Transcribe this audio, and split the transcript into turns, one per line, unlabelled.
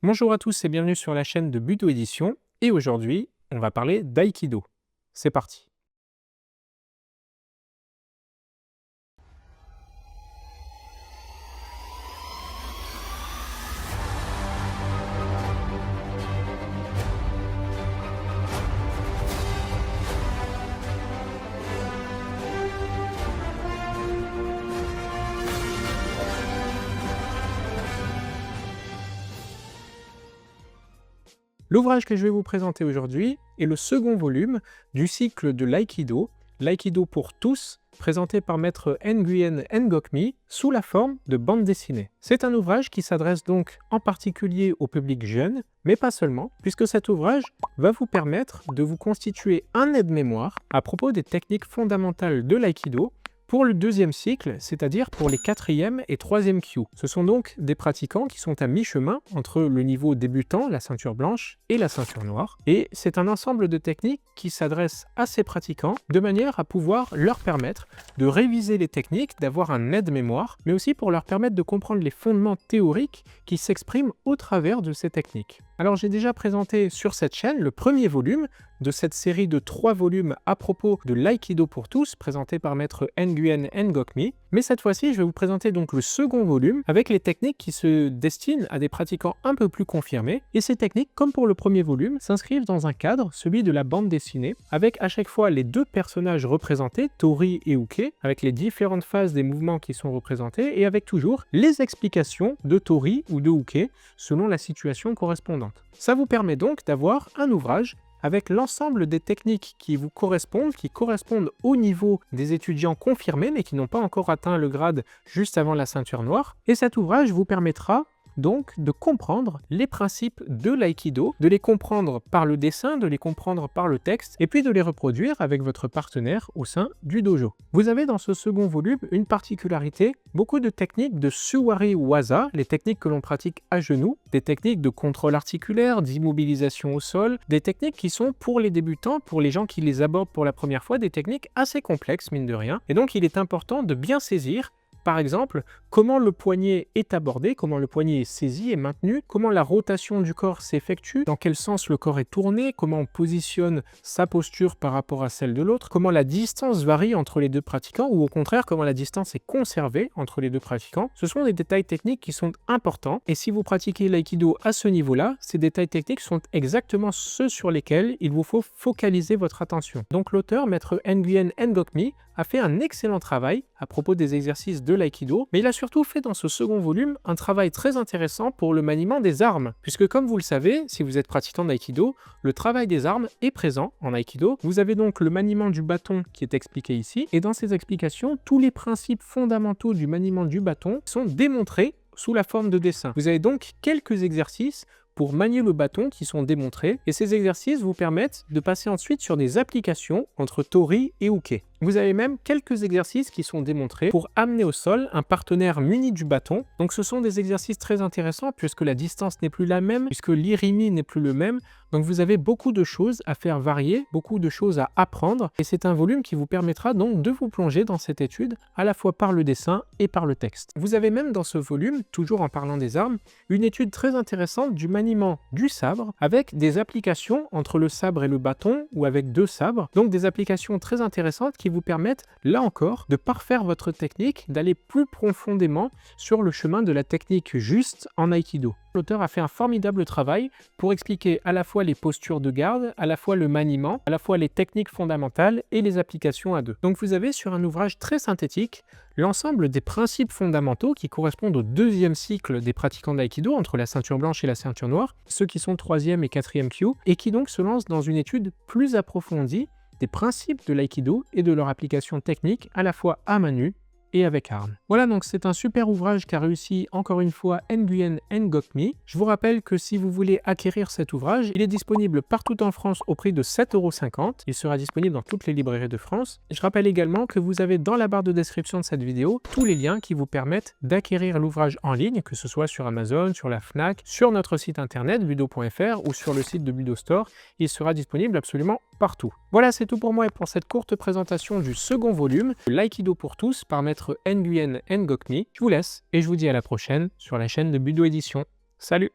Bonjour à tous et bienvenue sur la chaîne de Budo Édition. Et aujourd'hui, on va parler d'aïkido. C'est parti. L'ouvrage que je vais vous présenter aujourd'hui est le second volume du cycle de l'aïkido, l'aïkido pour tous, présenté par maître Nguyen Ngokmi sous la forme de bande dessinée. C'est un ouvrage qui s'adresse donc en particulier au public jeune, mais pas seulement, puisque cet ouvrage va vous permettre de vous constituer un aide-mémoire à propos des techniques fondamentales de l'aïkido pour le deuxième cycle, c'est-à-dire pour les 4e et 3e Kyu. Ce sont donc des pratiquants qui sont à mi-chemin entre le niveau débutant, la ceinture blanche, et la ceinture noire. Et c'est un ensemble de techniques qui s'adresse à ces pratiquants de manière à pouvoir leur permettre de réviser les techniques, d'avoir un aide-mémoire, mais aussi pour leur permettre de comprendre les fondements théoriques qui s'expriment au travers de ces techniques. Alors j'ai déjà présenté sur cette chaîne le premier volume de cette série de 3 volumes à propos de l'aïkido pour tous, présenté par maître Nguyen Ngokmi. Mais cette fois-ci, je vais vous présenter donc le second volume avec les techniques qui se destinent à des pratiquants un peu plus confirmés. Et ces techniques, comme pour le premier volume, s'inscrivent dans un cadre, celui de la bande dessinée, avec à chaque fois les deux personnages représentés, Tori et Uke, avec les différentes phases des mouvements qui sont représentés, et avec toujours les explications de Tori ou de Uke, selon la situation correspondante. Ça vous permet donc d'avoir un ouvrage avec l'ensemble des techniques qui vous correspondent, qui correspondent au niveau des étudiants confirmés, mais qui n'ont pas encore atteint le grade juste avant la ceinture noire. Et cet ouvrage vous permettra donc de comprendre les principes de l'aïkido, de les comprendre par le dessin, de les comprendre par le texte, et puis de les reproduire avec votre partenaire au sein du dojo. Vous avez dans ce second volume une particularité, beaucoup de techniques de suwari waza, les techniques que l'on pratique à genoux, des techniques de contrôle articulaire, d'immobilisation au sol, des techniques qui sont pour les débutants, pour les gens qui les abordent pour la première fois, des techniques assez complexes mine de rien, et donc il est important de bien saisir par exemple, comment le poignet est abordé, comment le poignet est saisi et maintenu, comment la rotation du corps s'effectue, dans quel sens le corps est tourné, comment on positionne sa posture par rapport à celle de l'autre, comment la distance varie entre les deux pratiquants ou au contraire comment la distance est conservée entre les deux pratiquants. Ce sont des détails techniques qui sont importants et si vous pratiquez l'aïkido à ce niveau-là, ces détails techniques sont exactement ceux sur lesquels il vous faut focaliser votre attention. Donc l'auteur, maître Nguyen Ngokmi, a fait un excellent travail à propos des exercices de l'aïkido, mais il a surtout fait dans ce second volume un travail très intéressant pour le maniement des armes, puisque comme vous le savez, si vous êtes pratiquant d'aïkido, le travail des armes est présent en aïkido. Vous avez donc le maniement du bâton qui est expliqué ici, et dans ces explications, tous les principes fondamentaux du maniement du bâton sont démontrés sous la forme de dessin. Vous avez donc quelques exercices pour manier le bâton qui sont démontrés, et ces exercices vous permettent de passer ensuite sur des applications entre Tori et Uke. Vous avez même quelques exercices qui sont démontrés pour amener au sol un partenaire muni du bâton. Donc ce sont des exercices très intéressants puisque la distance n'est plus la même, puisque l'irimi n'est plus le même. Donc vous avez beaucoup de choses à faire varier, beaucoup de choses à apprendre. Et c'est un volume qui vous permettra donc de vous plonger dans cette étude à la fois par le dessin et par le texte. Vous avez même dans ce volume, toujours en parlant des armes, une étude très intéressante du maniement du sabre avec des applications entre le sabre et le bâton ou avec deux sabres. Donc des applications très intéressantes qui vous permettent, là encore, de parfaire votre technique, d'aller plus profondément sur le chemin de la technique juste en aïkido. L'auteur a fait un formidable travail pour expliquer à la fois les postures de garde, à la fois le maniement, à la fois les techniques fondamentales et les applications à deux. Donc vous avez sur un ouvrage très synthétique l'ensemble des principes fondamentaux qui correspondent au deuxième cycle des pratiquants d'aïkido entre la ceinture blanche et la ceinture noire, ceux qui sont 3e et 4e Kyu, et qui donc se lancent dans une étude plus approfondie des principes de l'aïkido et de leur application technique à la fois à main nue et avec armes. Voilà, donc c'est un super ouvrage qu'a réussi encore une fois Nguyen Ngokmi. Je vous rappelle que si vous voulez acquérir cet ouvrage, il est disponible partout en France au prix de 7,50 €. Il sera disponible dans toutes les librairies de France. Je rappelle également que vous avez dans la barre de description de cette vidéo tous les liens qui vous permettent d'acquérir l'ouvrage en ligne, que ce soit sur Amazon, sur la Fnac, sur notre site internet budo.fr ou sur le site de Budo Store. Il sera disponible absolument partout. Voilà, c'est tout pour moi et pour cette courte présentation du second volume de l'aïkido pour tous par maître Nguyen Ngokmi. Je vous laisse et je vous dis à la prochaine sur la chaîne de Budo Édition. Salut!